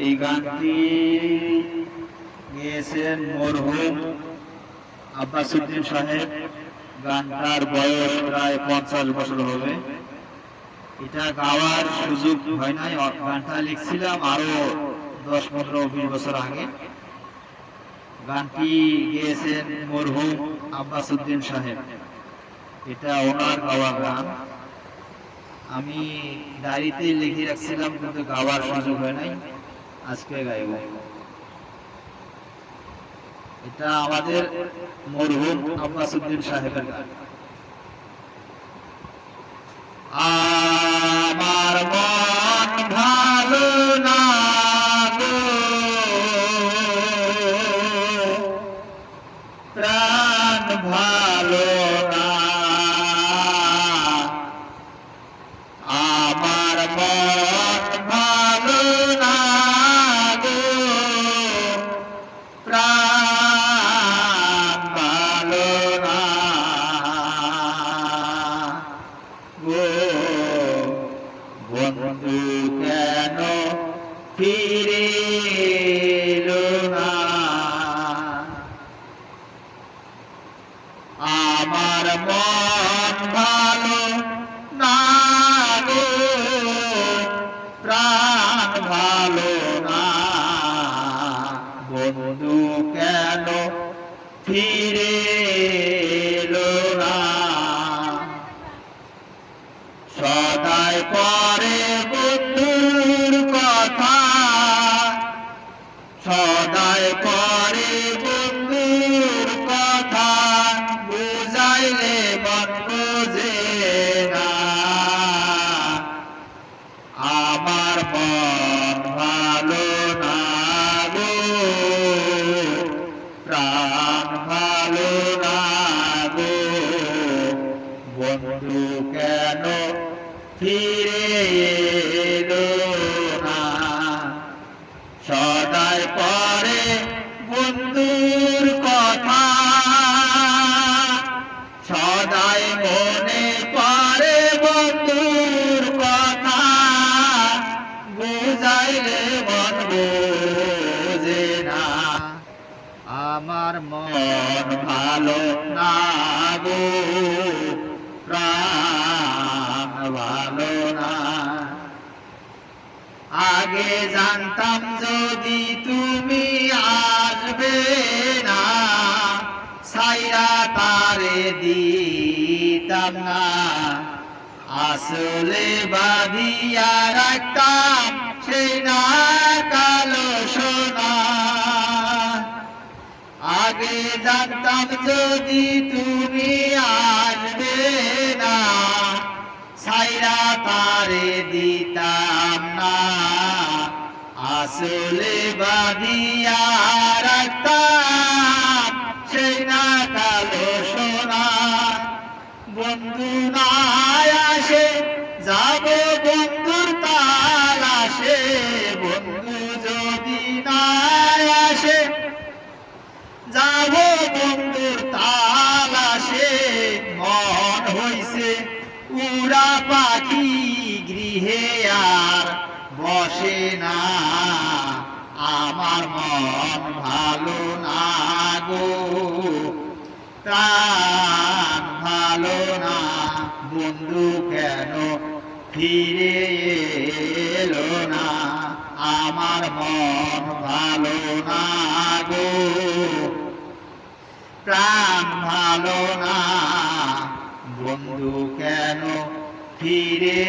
এই গানটি গেয়েছেন মরহুম আব্বাস উদ্দিন সাহেব। গানটার বয়স প্রায় 50 বছর হবে। এটা গাওয়ার সুযোগ হয় নাই, গানটা লিখছিলাম আরো 10-15-20 বছর আগে। গানটি গেয়েছেন মরহুম আব্বাস উদ্দিন সাহেব। এটা ওনার গাওয়া গান। আমি ডায়েরিতে লিখে রাখছিলাম কিন্তু গাওয়ার সুযোগ হয় নাই, আজকে গাইব। এটা আমাদের মরহুম আব্বাস উদ্দিন সাহেবের গান। আমার মন ভালো না গো, প্রাণ ভালো না, আমার মন ভালো না গো, প্রাণ ভালো না গো, বন্ধু কেন ফিরে এলো না, আমার মন ভালো না গো, প্রাণ ভালো না, বন্ধু কেন ফিরে এলো না, সদাই পরে বন্ধুর কথা, সদাই পরে বন্ধুর কথা, বুঝাইলে মন বোঝে না, আমার মন ভালো না গো, প্রাণ ভালো না গো, বন্ধু কেন ফিরে এলো না, সদাই পরে বন্ধুর কথা, সদাই মনে পড়ে বন্ধুর কথা, বুঝাইলে মন বোঝে না, আমার মন ভালো না গো, প্রাণ ভালো না, আগে জানতাম যদি তুমি আসবে না, ছাইরা তারে দিতাম না, আসলে বাঁধিয়া রাখতাম সেই না কালো সোনা, আগে জানতাম যদি তুমি আসবে না, ছাইরা তারে দিতাম না, আসলে বাঁধিয়া রাখতাম সেই না কালো সোনা, বন্ধু না আসে যাব বন্ধুর তালাশে, বন্ধু যদি না আসে যাব বন্ধুর তালাশে, মন হইছে উড়া পাখি গৃহে আর বসে না, আমার মন ভালো না গো, প্রাণ ভালো না, বন্ধু কেন ফিরে এলো না, আমার মন ভালো না গো, প্রাণ ভালো না, বন্ধু কেন ফিরে